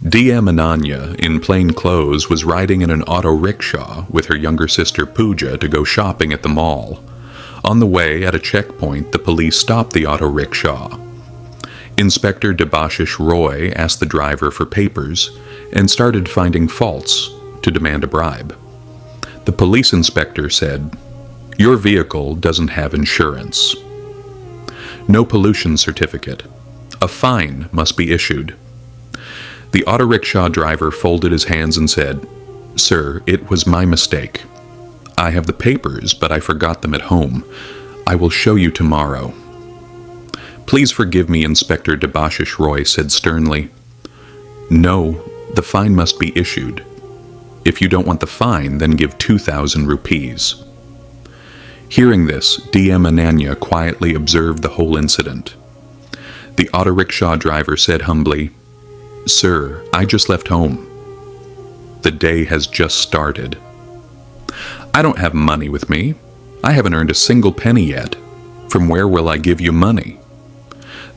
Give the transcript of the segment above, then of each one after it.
DM Ananya, in plain clothes, was riding in an auto rickshaw with her younger sister Pooja to go shopping at the mall. On the way, at a checkpoint, the police stopped the auto rickshaw. Inspector Debashish Roy asked the driver for papers and started finding faults to demand a bribe. The police inspector said, "Your vehicle doesn't have insurance. No pollution certificate. A fine must be issued." The auto rickshaw driver folded his hands and said, "Sir, it was my mistake. I have the papers, but I forgot them at home. I will show you tomorrow." "Please forgive me," Inspector Debashish Roy said sternly. "No, the fine must be issued. If you don't want the fine, then give 2,000 rupees. Hearing this, DM Ananya quietly observed the whole incident. The auto rickshaw driver said humbly, "Sir, I just left home. The day has just started. I don't have money with me. I haven't earned a single penny yet. From where will I give you money?"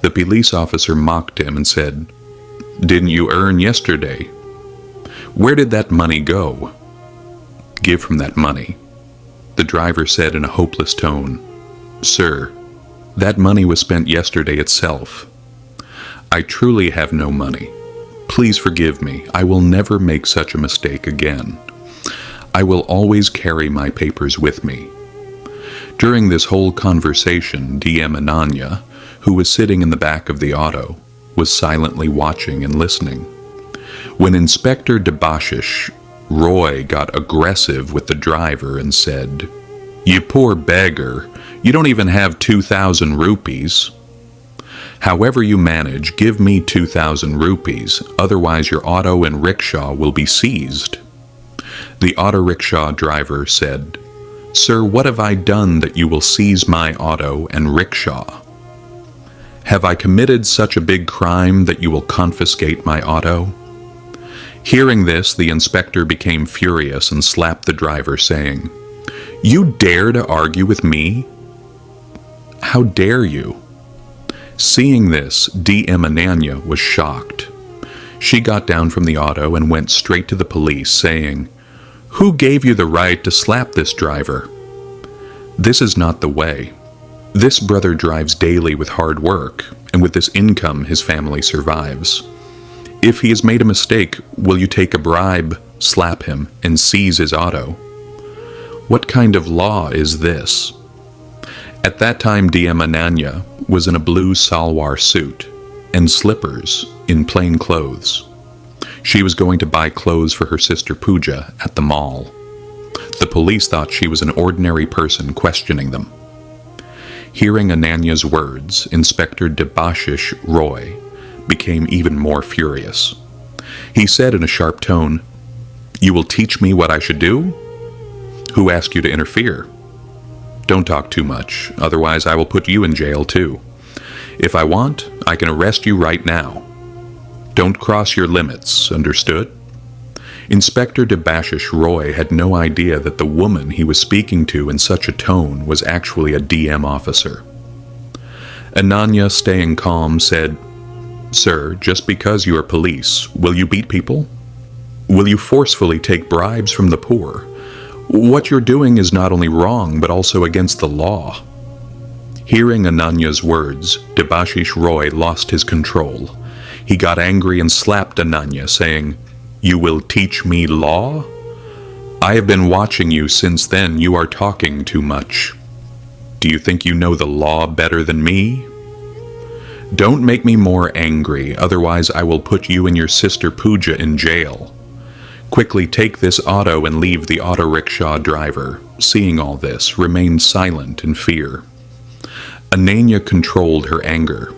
The police officer mocked him and said, "Didn't you earn yesterday? Where did that money go? Give from that money." The driver said in a hopeless tone, "Sir, that money was spent yesterday itself. I truly have no money. Please forgive me. I will never make such a mistake again. I will always carry my papers with me." During this whole conversation, DM Ananya, who was sitting in the back of the auto, was silently watching and listening. When Inspector Debashish Roy got aggressive with the driver and said, "You poor beggar, you don't even have 2,000 rupees. However you manage, give me 2,000 rupees, otherwise your auto and rickshaw will be seized." The auto rickshaw driver said, "Sir, what have I done that you will seize my auto and rickshaw? Have I committed such a big crime that you will confiscate my auto?" Hearing this, the inspector became furious and slapped the driver, saying, "You dare to argue with me? How dare you?" Seeing this, DM Ananya was shocked. She got down from the auto and went straight to the police, saying, "Who gave you the right to slap this driver? This is not the way. This brother drives daily with hard work, and with this income his family survives. If he has made a mistake, will you take a bribe, slap him, and seize his auto? What kind of law is this?" At that time, DM Ananya was in a blue salwar suit and slippers in plain clothes. She was going to buy clothes for her sister Pooja at the mall. The police thought she was an ordinary person questioning them. Hearing Ananya's words, Inspector Debashish Roy became even more furious. He said in a sharp tone, "You will teach me what I should do? Who asked you to interfere? Don't talk too much, otherwise I will put you in jail too. If I want, I can arrest you right now. Don't cross your limits, understood?" Inspector Debashish Roy had no idea that the woman he was speaking to in such a tone was actually a DM officer. Ananya, staying calm, said, "Sir, just because you are police, will you beat people? Will you forcefully take bribes from the poor? What you're doing is not only wrong, but also against the law." Hearing Ananya's words, Debashish Roy lost his control. He got angry and slapped Ananya, saying, "You will teach me law? I have been watching you since then. You are talking too much. Do you think you know the law better than me? Don't make me more angry, otherwise I will put you and your sister Pooja in jail. Quickly take this auto and leave." The auto rickshaw driver, seeing all this, remained silent in fear. Ananya controlled her anger.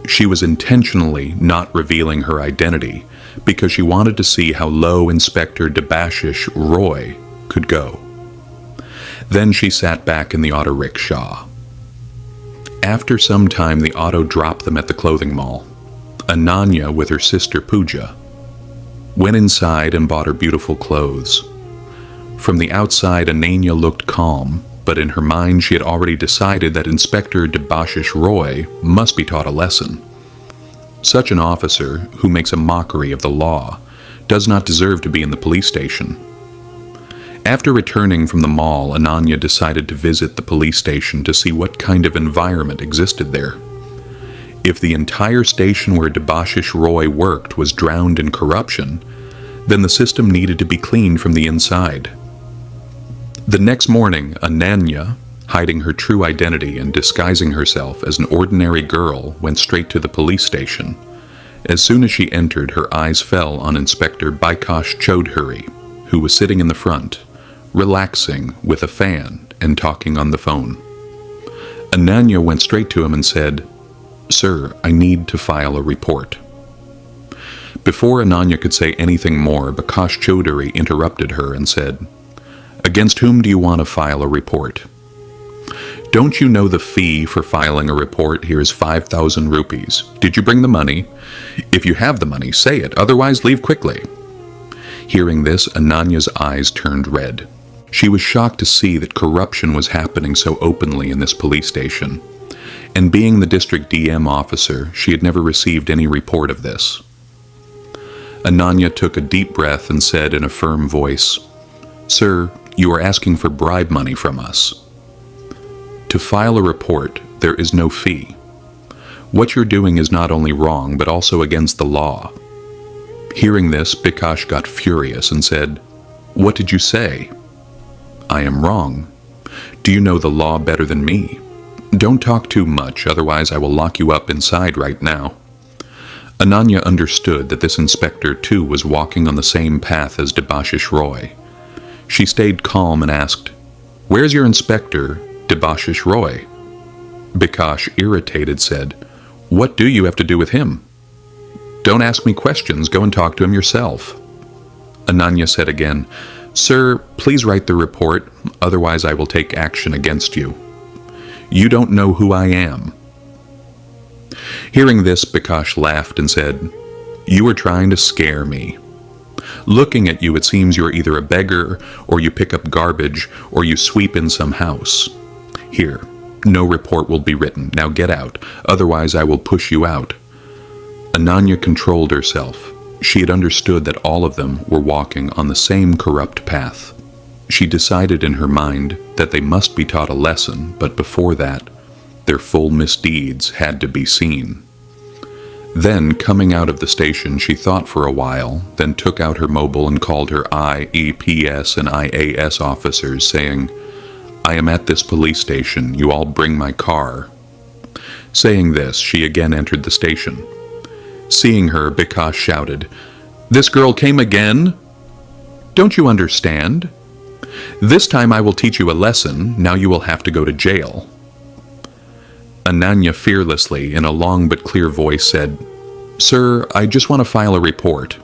She was intentionally not revealing her identity because she wanted to see how low Inspector Debashish Roy could go. Then she sat back in the auto rickshaw. After some time, the auto dropped them at the clothing mall. Ananya, with her sister Pooja, went inside and bought her beautiful clothes. From the outside, Ananya looked calm, but in her mind she had already decided that Inspector Debashish Roy must be taught a lesson. Such an officer, who makes a mockery of the law, does not deserve to be in the police station. After returning from the mall, Ananya decided to visit the police station to see what kind of environment existed there. If the entire station where Debashish Roy worked was drowned in corruption, then the system needed to be cleaned from the inside. The next morning, Ananya, hiding her true identity and disguising herself as an ordinary girl, went straight to the police station. As soon as she entered, her eyes fell on Inspector Baikash Chaudhuri, who was sitting in the front, relaxing with a fan and talking on the phone. Ananya went straight to him and said, "Sir, I need to file a report." Before Ananya could say anything more, Baikash Chaudhuri interrupted her and said, "Against whom do you want to file a report?" "Don't you know the fee for filing a report here is 5,000 rupees? Did you bring the money? If you have the money, say it, otherwise leave quickly." Hearing this, Ananya's eyes turned red. She was shocked to see that corruption was happening so openly in this police station. And being the district DM officer, she had never received any report of this. Ananya took a deep breath and said in a firm voice, "Sir, you are asking for bribe money from us. To file a report, there is no fee. What you're doing is not only wrong, but also against the law." Hearing this, Baikash got furious and said, "What did you say?" "I am wrong. Do you know the law better than me? Don't talk too much, otherwise I will lock you up inside right now." Ananya understood that this inspector too was walking on the same path as Debashish Roy. She stayed calm and asked, "Where's your inspector, Debashish Roy?" Baikash, irritated, said, "What do you have to do with him? Don't ask me questions, go and talk to him yourself." Ananya said again, "Sir, please write the report, otherwise I will take action against you. You don't know who I am." Hearing this, Baikash laughed and said, "You are trying to scare me. Looking at you, it seems you are either a beggar, or you pick up garbage, or you sweep in some house. Here, no report will be written. Now get out, otherwise I will push you out." Ananya controlled herself. She had understood that all of them were walking on the same corrupt path. She decided in her mind that they must be taught a lesson, but before that, their full misdeeds had to be seen. Then, coming out of the station, she thought for a while, then took out her mobile and called her IEPS and IAS officers, saying, "I am at this police station. You all bring my car." Saying this, she again entered the station. Seeing her, Baikash shouted, "This girl came again? Don't you understand? This time I will teach you a lesson. Now you will have to go to jail." Ananya fearlessly, in a long but clear voice, said, "Sir, I just want to file a report.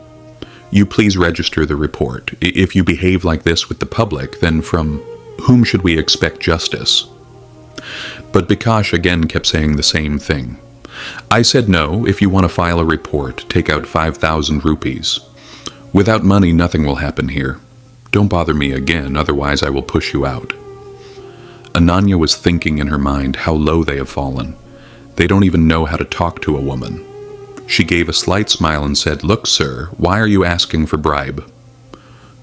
You please register the report. If you behave like this with the public, then from whom should we expect justice?" But Baikash again kept saying the same thing. "I said no. If you want to file a report, take out 5,000 rupees. Without money, nothing will happen here. Don't bother me again, otherwise I will push you out." Ananya was thinking in her mind how low they have fallen. They don't even know how to talk to a woman. She gave a slight smile and said, "Look, sir, why are you asking for bribe?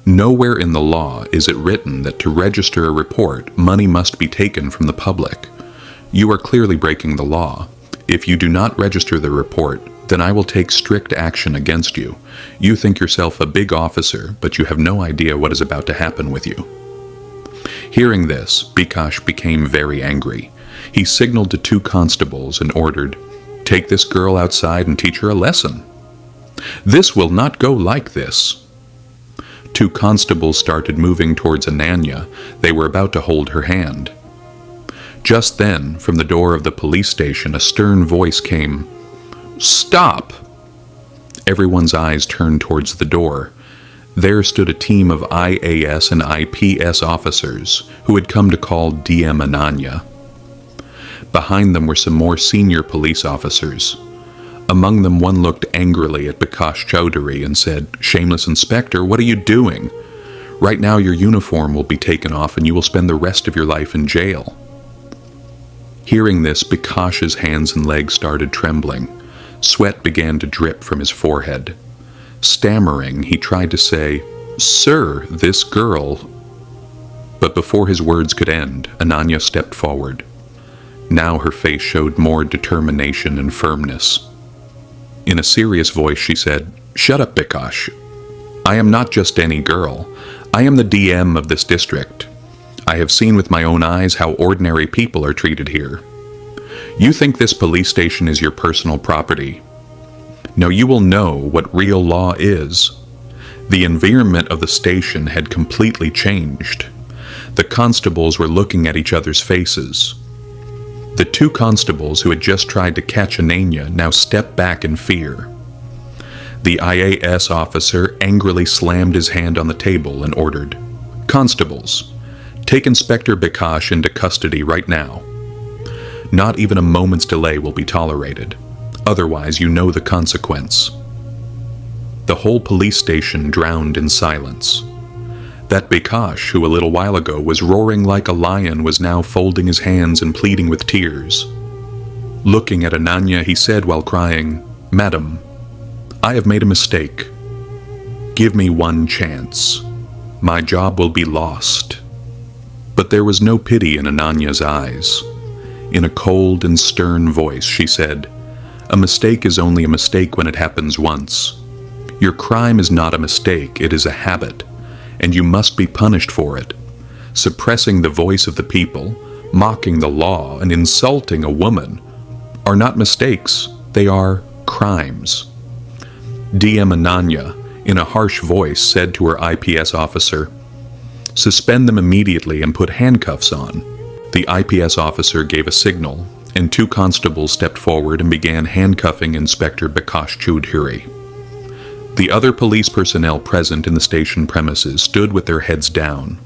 Nowhere in the law is it written that to register a report, money must be taken from the public. You are clearly breaking the law. If you do not register the report, then I will take strict action against you. You think yourself a big officer, but you have no idea what is about to happen with you." Hearing this, Baikash became very angry. He signaled to 2 constables and ordered, "Take this girl outside and teach her a lesson. This will not go like this." 2 constables started moving towards Ananya. They were about to hold her hand. Just then, from the door of the police station, a stern voice came, "Stop!" Everyone's eyes turned towards the door. There stood a team of IAS and IPS officers who had come to call DM Ananya. Behind them were some more senior police officers. Among them, one looked angrily at Baikash Chaudhuri and said, "Shameless inspector, what are you doing? Right now your uniform will be taken off and you will spend the rest of your life in jail." Hearing this, Baikash's hands and legs started trembling. Sweat began to drip from his forehead. Stammering, he tried to say, "Sir, this girl..." But before his words could end, Ananya stepped forward. Now her face showed more determination and firmness. In a serious voice, she said, "Shut up, Bikash. I am not just any girl. I am the DM of this district. I have seen with my own eyes how ordinary people are treated here. You think this police station is your personal property. Now you will know what real law is. The environment of the station had completely changed. The constables were looking at each other's faces. The two constables who had just tried to catch Ananya now stepped back in fear. The IAS officer angrily slammed his hand on the table and ordered, "Constables, take Inspector Bikash into custody right now. Not even a moment's delay will be tolerated. Otherwise, you know the consequence." The whole police station drowned in silence. That Bikash, who a little while ago was roaring like a lion, was now folding his hands and pleading with tears. Looking at Ananya, he said while crying, "Madam, I have made a mistake. Give me one chance. My job will be lost." But there was no pity in Ananya's eyes. In a cold and stern voice, she said, "A mistake is only a mistake when it happens once. Your crime is not a mistake, it is a habit, and you must be punished for it. Suppressing the voice of the people, mocking the law, and insulting a woman are not mistakes, they are crimes." DM Ananya, in a harsh voice, said to her IPS officer, "Suspend them immediately and put handcuffs on." The IPS officer gave a signal, and two constables stepped forward and began handcuffing Inspector Bikash Choudhury. The other police personnel present in the station premises stood with their heads down.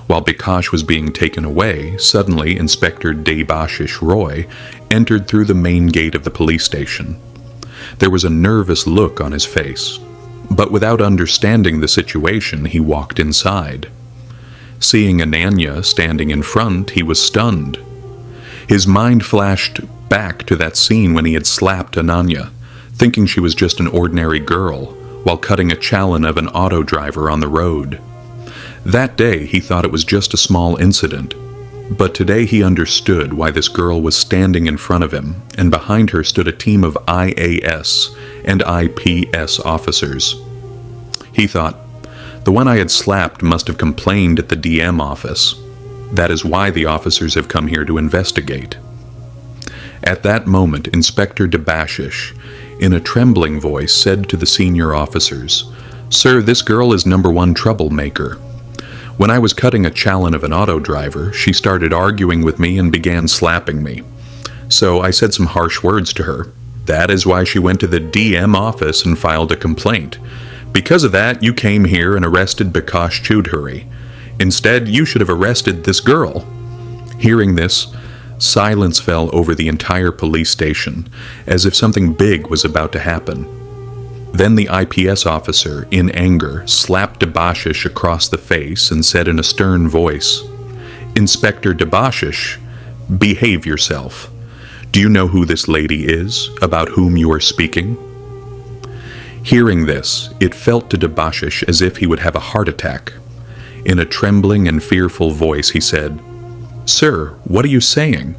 While Bikash was being taken away, suddenly Inspector Debashish Roy entered through the main gate of the police station. There was a nervous look on his face, but without understanding the situation, he walked inside. Seeing Ananya standing in front, he was stunned. His mind flashed back to that scene when he had slapped Ananya, thinking she was just an ordinary girl, while cutting a challan of an auto driver on the road. That day he thought it was just a small incident, but today he understood why this girl was standing in front of him, and behind her stood a team of IAS and IPS officers. He thought, the one I had slapped must have complained at the DM office. That is why the officers have come here to investigate. At that moment, Inspector Debashish, in a trembling voice, said to the senior officers, "Sir, this girl is #1 troublemaker. When I was cutting a challan of an auto driver, she started arguing with me and began slapping me. So I said some harsh words to her. That is why she went to the DM office and filed a complaint. Because of that, you came here and arrested Bikash Choudhury. Instead, you should have arrested this girl." Hearing this, silence fell over the entire police station, as if something big was about to happen. Then the IPS officer, in anger, slapped Debashish across the face and said in a stern voice, "Inspector Debashish, behave yourself. Do you know who this lady is, about whom you are speaking?" Hearing this, it felt to Debashish as if he would have a heart attack. In a trembling and fearful voice, he said, "Sir, what are you saying?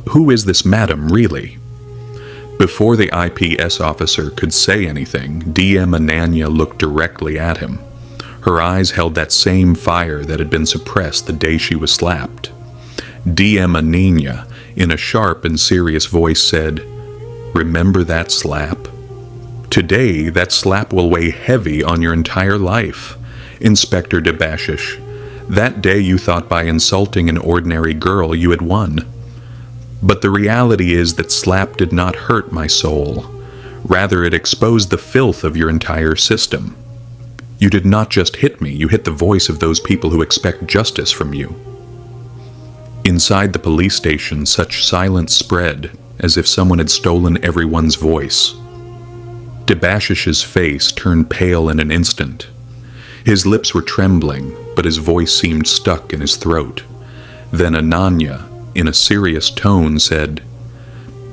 Who is this madam, really?" Before the IPS officer could say anything, DM Ananya looked directly at him. Her eyes held that same fire that had been suppressed the day she was slapped. DM Ananya, in a sharp and serious voice, said, "Remember that slap? Today, that slap will weigh heavy on your entire life. Inspector Debashish, that day you thought by insulting an ordinary girl you had won. But the reality is that slap did not hurt my soul. Rather, it exposed the filth of your entire system. You did not just hit me, you hit the voice of those people who expect justice from you." Inside the police station, such silence spread, as if someone had stolen everyone's voice. Debashish's face turned pale in an instant. His lips were trembling, but his voice seemed stuck in his throat. Then Ananya, in a serious tone, said,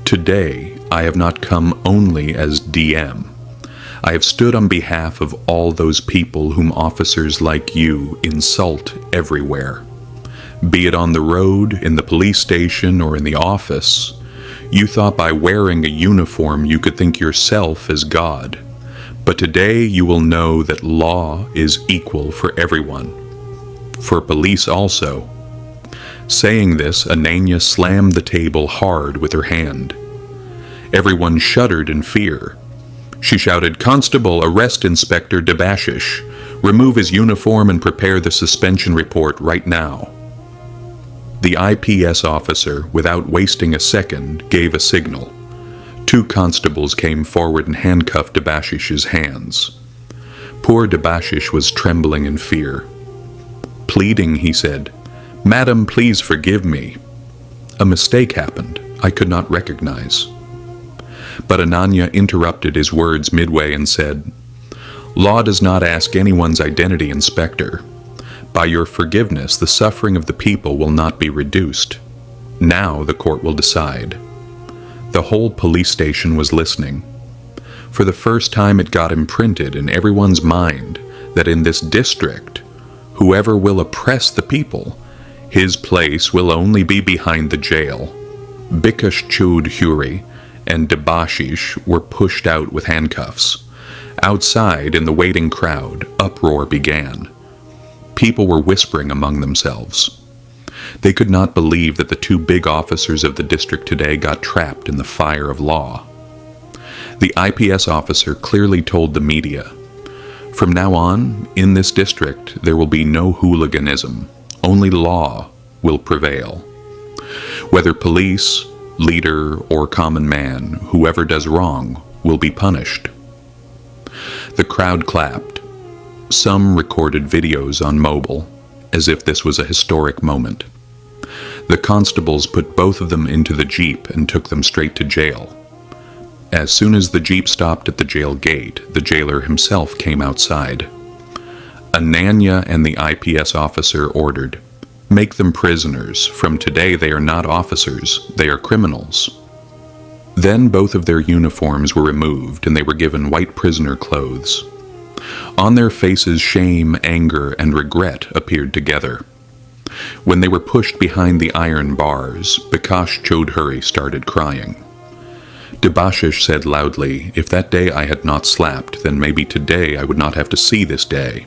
"Today, I have not come only as DM. I have stood on behalf of all those people whom officers like you insult everywhere. Be it on the road, in the police station, or in the office, you thought by wearing a uniform you could think yourself as God. But today you will know that law is equal for everyone. For police also. Saying this, Ananya slammed the table hard with her hand. Everyone shuddered in fear. She shouted, "Constable, arrest Inspector Debashish. Remove his uniform and prepare the suspension report right now." The IPS officer, without wasting a second, gave a signal. 2 constables came forward and handcuffed Debashish's hands. Poor Debashish was trembling in fear. Pleading, he said, "Madam, please forgive me. A mistake happened. I could not recognize." But Ananya interrupted his words midway and said, "Law does not ask anyone's identity, Inspector. By your forgiveness, the suffering of the people will not be reduced. Now the court will decide." The whole police station was listening. For the first time it got imprinted in everyone's mind that in this district, whoever will oppress the people, his place will only be behind the jail. Bikash Choudhury and Debashish were pushed out with handcuffs. Outside, in the waiting crowd, uproar began. People were whispering among themselves. They could not believe that the 2 big officers of the district today got trapped in the fire of law. The IPS officer clearly told the media, "From now on, in this district, there will be no hooliganism. Only law will prevail. Whether police, leader, or common man, whoever does wrong will be punished." The crowd clapped. Some recorded videos on mobile, as if this was a historic moment. The constables put both of them into the jeep and took them straight to jail. As soon as the jeep stopped at the jail gate, the jailer himself came outside. Ananya and the IPS officer ordered, "Make them prisoners. From today they are not officers, they are criminals." Then both of their uniforms were removed and they were given white prisoner clothes. On their faces shame, anger, and regret appeared together. When they were pushed behind the iron bars, Bikash Choudhury started crying. Debashish said loudly, "If that day I had not slapped, then maybe today I would not have to see this day."